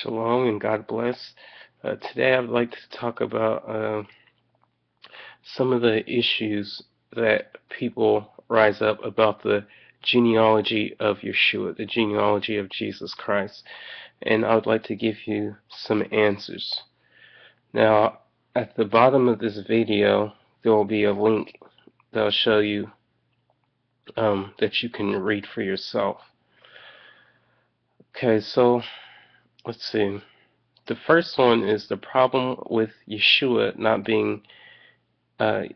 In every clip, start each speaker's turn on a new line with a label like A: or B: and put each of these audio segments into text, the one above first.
A: Shalom and God bless. Today I'd like to talk about some of the issues that people rise up about the genealogy of Yeshua, the genealogy of Jesus Christ. And I would like to give you some answers. Now, at the bottom of this video, there will be a link that will show you that you can read for yourself. Okay, so let's see. The first one is the problem with Yeshua not being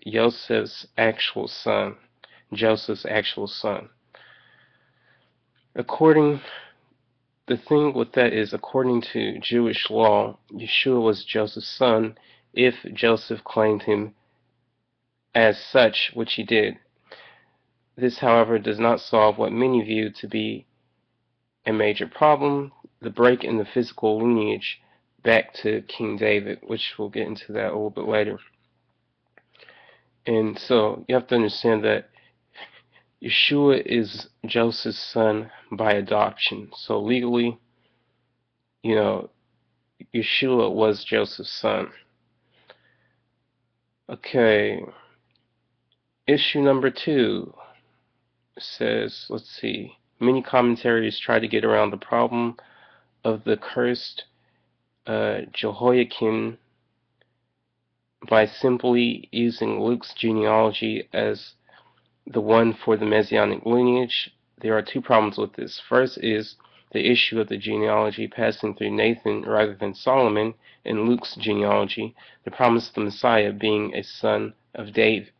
A: Joseph's actual son. The thing with that is, according to Jewish law, Yeshua was Joseph's son if Joseph claimed him as such, which he did. This, however, does not solve what many view to be a major problem, the break in the physical lineage back to King David, which we'll get into that a little bit later. And so you have to understand that Yeshua is Joseph's son by adoption. So legally, Yeshua was Joseph's son. Okay. Issue number 2 says, let's see, many commentaries try to get around the problem of the cursed Jehoiakim by simply using Luke's genealogy as the one for the Messianic lineage. There are 2 problems with this. First is the issue of the genealogy passing through Nathan rather than Solomon in Luke's genealogy, the promise of the Messiah being a son of David,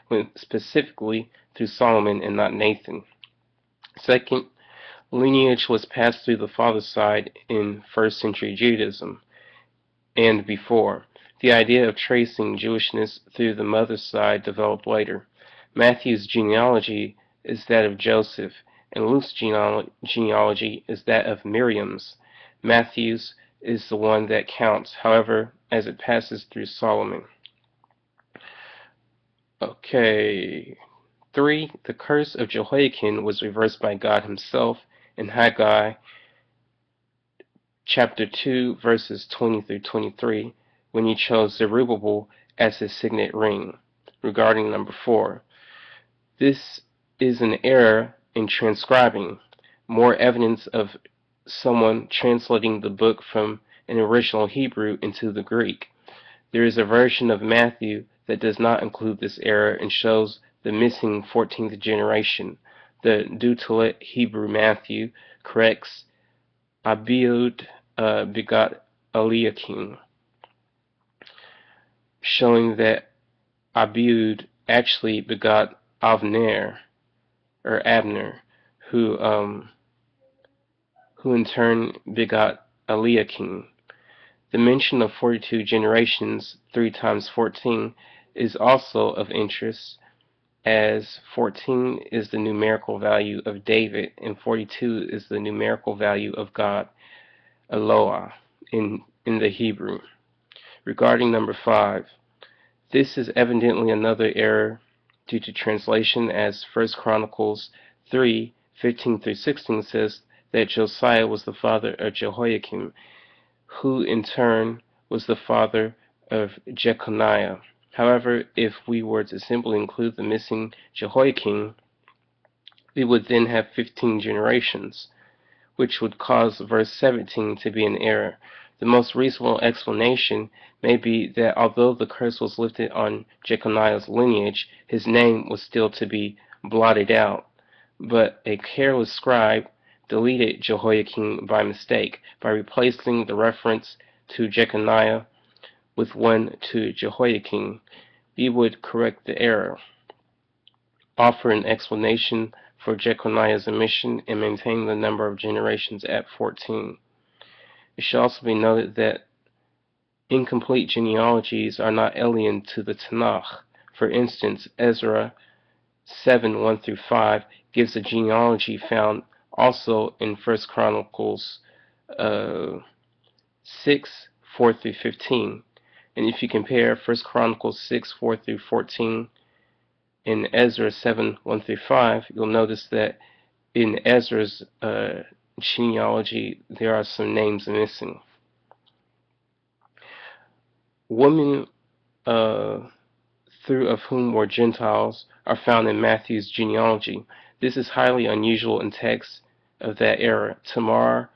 A: when specifically through Solomon and not Nathan. Second, lineage was passed through the father's side in first century Judaism and before. The idea of tracing Jewishness through the mother's side developed later. Matthew's genealogy is that of Joseph, and Luke's genealogy is that of Miriam's. Matthew's is the one that counts, however, as it passes through Solomon. Okay. 3. The curse of Jehoiakim was reversed by God himself in Haggai chapter 2 verses 20 through 23 when he chose Zerubbabel as his signet ring. Regarding number 4, this is an error in transcribing, more evidence of someone translating the book from an original Hebrew into the Greek. There is a version of Matthew that does not include this error and shows the missing 14th generation. The Dutelet Hebrew Matthew corrects Abiud begot Eliakim, showing that Abiud actually begot Abner, who in turn begot Eliakim. The mention of 42 generations, 3 times 14, is also of interest, as 14 is the numerical value of David and 42 is the numerical value of God, Eloah, in the Hebrew. Regarding number 5, this is evidently another error due to translation, as 1 Chronicles 3:15 through 16 says that Josiah was the father of Jehoiakim, who in turn was the father of Jeconiah. However, if we were to simply include the missing Jehoiakim, we would then have 15 generations, which would cause verse 17 to be an error. The most reasonable explanation may be that although the curse was lifted on Jeconiah's lineage, his name was still to be blotted out, but a careless scribe deleted Jehoiakim by mistake by replacing the reference to Jeconiah with one to Jehoiakim. We would correct the error, offer an explanation for Jeconiah's omission, and maintain the number of generations at 14. It should also be noted that incomplete genealogies are not alien to the Tanakh. For instance, Ezra 7:1 through 5 gives a genealogy found also in 1 Chronicles 6:4 through 15. And if you compare 1 Chronicles 6:4 through 14 and Ezra 7:1 through 5, you'll notice that in Ezra's genealogy, there are some names missing. Women through of whom were Gentiles are found in Matthew's genealogy. This is highly unusual in texts of that era. Tamar,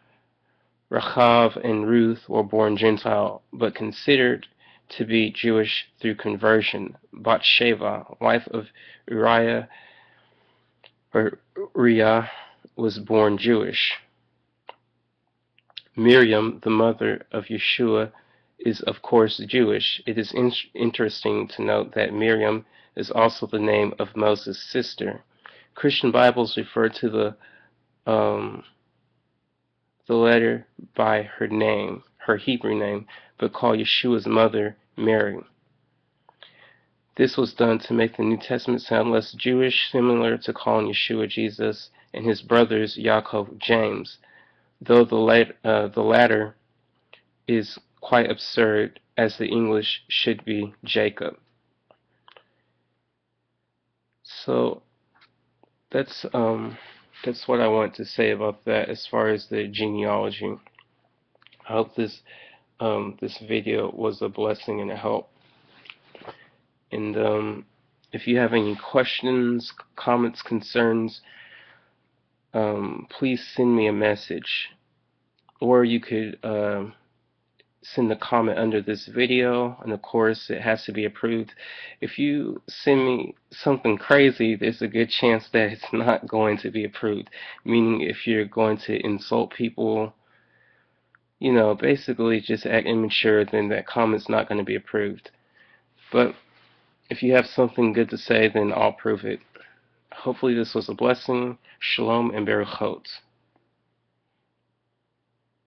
A: Rachav, and Ruth were born Gentile, but considered to be Jewish through conversion. Bathsheba, wife of Uriah, was born Jewish. Miriam, the mother of Yeshua, is of course Jewish. It is interesting to note that Miriam is also the name of Moses' sister. Christian Bibles refer to the letter by her name, her Hebrew name, but call Yeshua's mother Mary. This was done to make the New Testament sound less Jewish, similar to calling Yeshua Jesus and his brothers Yaakov James, though the latter is quite absurd, as the English should be Jacob. So that's what I want to say about that as far as the genealogy. I hope this video was a blessing and a help. And if you have any questions, comments, concerns, please send me a message, or you could send a comment under this video, and of course it has to be approved. If you send me something crazy, there's a good chance that it's not going to be approved, meaning if you're going to insult people, you know, basically just act immature, then that comment's not going to be approved. But if you have something good to say, then I'll approve it. Hopefully this was a blessing. Shalom and Berachot.